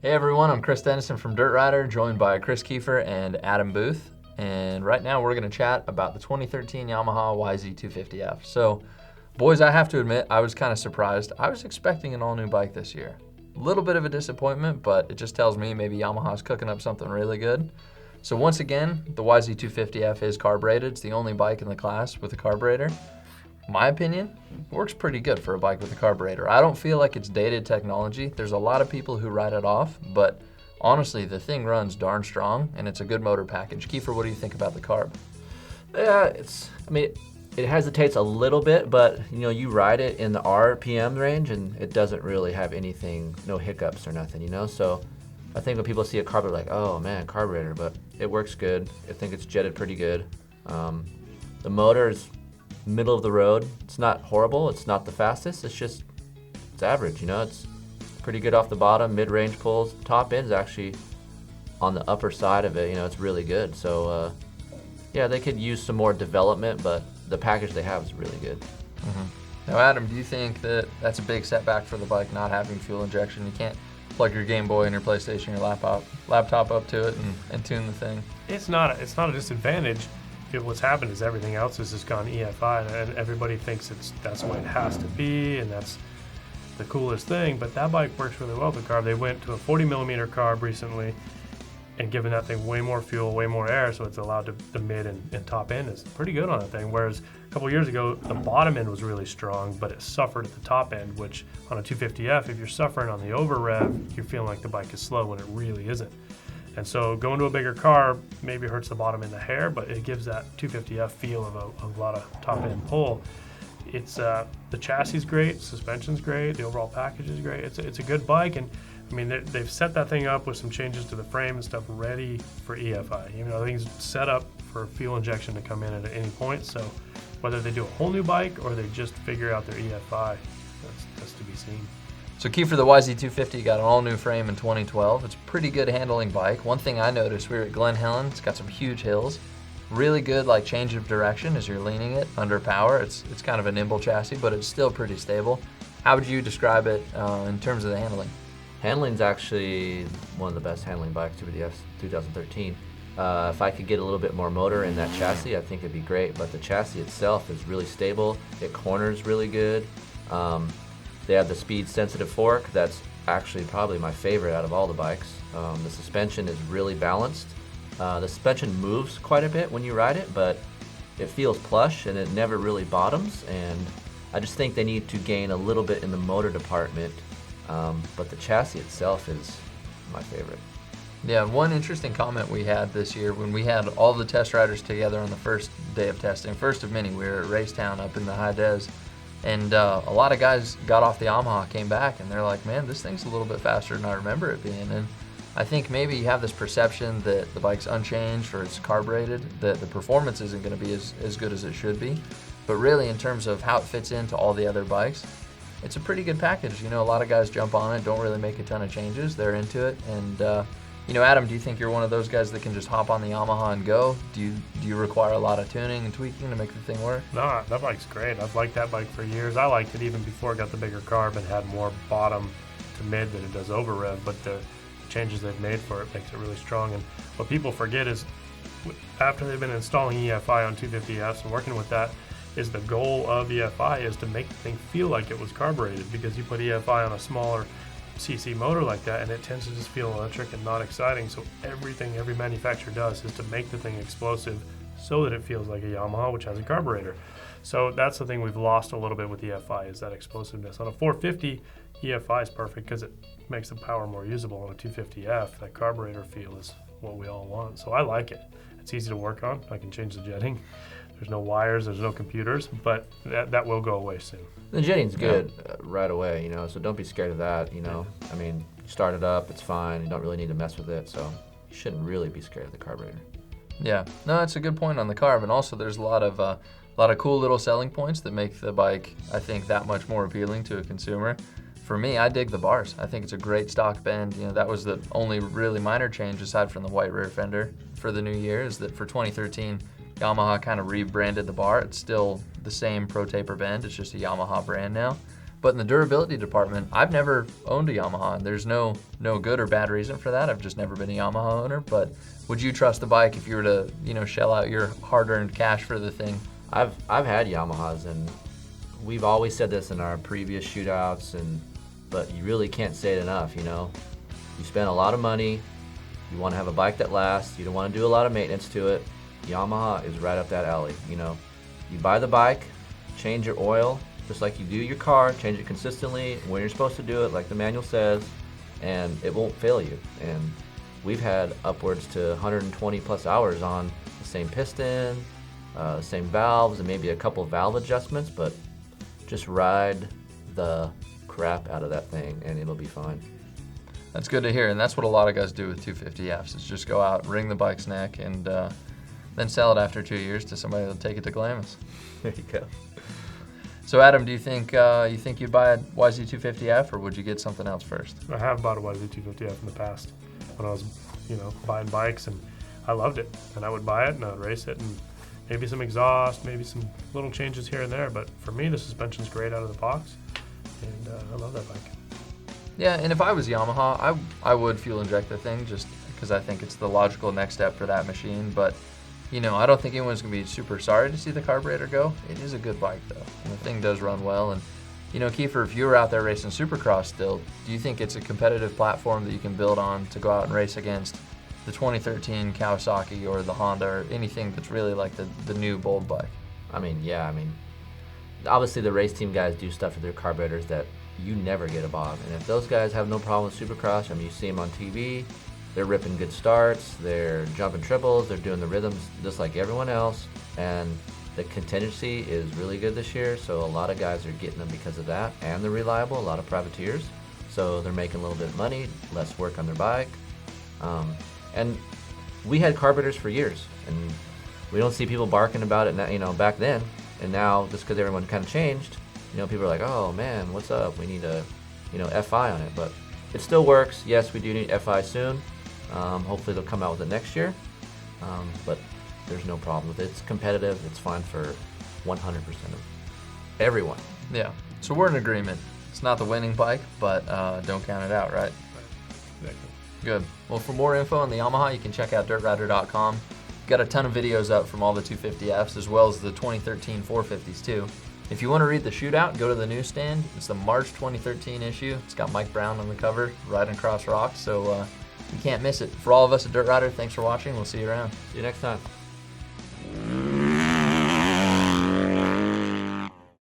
Hey everyone, I'm Chris Dennison from Dirt Rider, joined by Chris Kiefer and Adam Booth. And right now we're going to chat about the 2013 Yamaha YZ250F. So, boys, I have to admit, I was kind of surprised. I was expecting an all-new bike this year. A little bit of a disappointment, but it just tells me maybe Yamaha's cooking up something really good. So once again, the YZ250F is carbureted. It's the only bike in the class with a carburetor. My opinion, works pretty good for a bike with a carburetor. I don't feel like it's dated technology. There's a lot of people who write it off, but honestly, the thing runs darn strong, and it's a good motor package. Kiefer, what do you think about the carb? Yeah, it hesitates a little bit, but you ride it in the RPM range, and it doesn't really have anything, no hiccups or nothing, So I think when people see a carburetor, like, oh man, carburetor, but it works good. I think it's jetted pretty good. The motor is middle of the road. It's not horrible. It's not the fastest. It's average. It's pretty good off the bottom, mid-range pulls. Top end's actually on the upper side of it. It's really good. So yeah, they could use some more development, but the package they have is really good. Now, Adam, do you think that that's a big setback for the bike, not having fuel injection? You can't plug your Game Boy and your PlayStation, your laptop up to it and tune the thing. It's not a disadvantage. What's happened is everything else has just gone EFI, and everybody thinks that's the way it has to be, and that's the coolest thing. But that bike works really well with the carb. They went to a 40 millimeter carb recently, and given that thing way more fuel, way more air, so it's allowed the mid and top end is pretty good on that thing. Whereas a couple years ago, the bottom end was really strong, but it suffered at the top end, which on a 250F, if you're suffering on the over rev, you're feeling like the bike is slow when it really isn't. And so going to a bigger car maybe hurts the bottom end a hair, but it gives that 250F feel of a lot of top end pull. It's the chassis is great, suspension's great, the overall package is great. It's a good bike, and I mean they've set that thing up with some changes to the frame and stuff ready for EFI. The thing's set up for fuel injection to come in at any point. So whether they do a whole new bike or they just figure out their EFI, that's to be seen. So Kiefer, the YZ250 got an all-new frame in 2012. It's a pretty good handling bike. One thing I noticed, we were at Glen Helen. It's got some huge hills. Really good change of direction as you're leaning it under power. It's kind of a nimble chassis, but it's still pretty stable. How would you describe it in terms of the handling? Handling's actually one of the best handling bikes to the 2013. If I could get a little bit more motor in that chassis, I think it'd be great, but the chassis itself is really stable. It corners really good. They have the speed-sensitive fork. That's actually probably my favorite out of all the bikes. The suspension is really balanced. The suspension moves quite a bit when you ride it, but it feels plush and it never really bottoms. And I just think they need to gain a little bit in the motor department, but the chassis itself is my favorite. Yeah, one interesting comment we had this year when we had all the test riders together on the first day of testing, first of many, we were at Racetown up in the high des. And a lot of guys got off the Yamaha, came back, and they're like, man, this thing's a little bit faster than I remember it being. And I think maybe you have this perception that the bike's unchanged or it's carbureted, that the performance isn't going to be as good as it should be. But really, in terms of how it fits into all the other bikes, it's a pretty good package. A lot of guys jump on it, don't really make a ton of changes. They're into it. And, Adam, do you think you're one of those guys that can just hop on the Yamaha and go? Do you require a lot of tuning and tweaking to make the thing work? No, that bike's great. I've liked that bike for years. I liked it even before it got the bigger carb and had more bottom to mid than it does over rev, but the changes they've made for it makes it really strong. And what people forget is after they've been installing EFI on 250Fs and working with that, is the goal of EFI is to make the thing feel like it was carbureted, because you put EFI on a smaller CC motor like that and it tends to just feel electric and not exciting. So everything every manufacturer does is to make the thing explosive so that it feels like a Yamaha, which has a carburetor. So that's the thing we've lost a little bit with EFI, is that explosiveness. On a 450, EFI is perfect because it makes the power more usable. On a 250F, that carburetor feel is what we all want. So I like it. It's easy to work on. I can change the jetting. There's no wires, there's no computers, but that will go away soon. The jetting's good right away, so don't be scared of that, I mean, you start it up, it's fine, you don't really need to mess with it, so you shouldn't really be scared of the carburetor. Yeah, no, that's a good point on the carb, and also there's a lot of cool little selling points that make the bike, I think, that much more appealing to a consumer. For me, I dig the bars. I think it's a great stock bend. That was the only really minor change aside from the white rear fender for the new year, is that for 2013, Yamaha kind of rebranded the bar. It's still the same Pro Taper bend, it's just a Yamaha brand now. But in the durability department, I've never owned a Yamaha, and there's no good or bad reason for that. I've just never been a Yamaha owner. But would you trust the bike if you were to, shell out your hard-earned cash for the thing? I've had Yamahas, and we've always said this in our previous shootouts, but you really can't say it enough. You spend a lot of money, you want to have a bike that lasts, you don't want to do a lot of maintenance to it. Yamaha is right up that alley. You buy the bike, change your oil, just like you do your car, change it consistently when you're supposed to do it, like the manual says, and it won't fail you. And we've had upwards to 120 plus hours on the same piston, same valves, and maybe a couple valve adjustments, but just ride the crap out of that thing and it'll be fine. That's good to hear, and that's what a lot of guys do with 250Fs, is just go out, wring the bike's neck, and then sell it after 2 years to somebody that'll take it to Glamis. There you go. So Adam, do you think you'd buy a YZ250F, or would you get something else first? I have bought a YZ250F in the past when I was, buying bikes, and I loved it. And I would buy it and I'd race it, and maybe some exhaust, maybe some little changes here and there. But for me, the suspension's great out of the box, and I love that bike. Yeah, and if I was Yamaha, I would fuel inject the thing just because I think it's the logical next step for that machine. But, I don't think anyone's going to be super sorry to see the carburetor go. It is a good bike, though, and the thing does run well. And, Kiefer, if you were out there racing Supercross still, do you think it's a competitive platform that you can build on to go out and race against the 2013 Kawasaki or the Honda or anything that's really like the new bold bike? Yeah. Obviously the race team guys do stuff with their carburetors that you never get above. And if those guys have no problem with Supercross, you see them on TV, they're ripping good starts, they're jumping triples, they're doing the rhythms just like everyone else. And the contingency is really good this year, so a lot of guys are getting them because of that. And they're reliable, a lot of privateers. So they're making a little bit of money, less work on their bike. And we had carburetors for years, and we don't see people barking about it now, back then. And now, just because everyone kind of changed, people are like, oh man, what's up? We need a, FI on it. But it still works. Yes, we do need FI soon. Hopefully they'll come out with it next year. But there's no problem with it. It's competitive. It's fine for 100% of everyone. Yeah. So we're in agreement. It's not the winning bike, but don't count it out, right? Exactly. Good. Well, for more info on the Yamaha, you can check out dirtrider.com. We've got a ton of videos up from all the 250Fs, as well as the 2013 450s too. If you want to read the Shootout, go to the newsstand. It's the March 2013 issue. It's got Mike Brown on the cover, riding across rocks, so you can't miss it. For all of us at Dirt Rider, thanks for watching. We'll see you around. See you next time.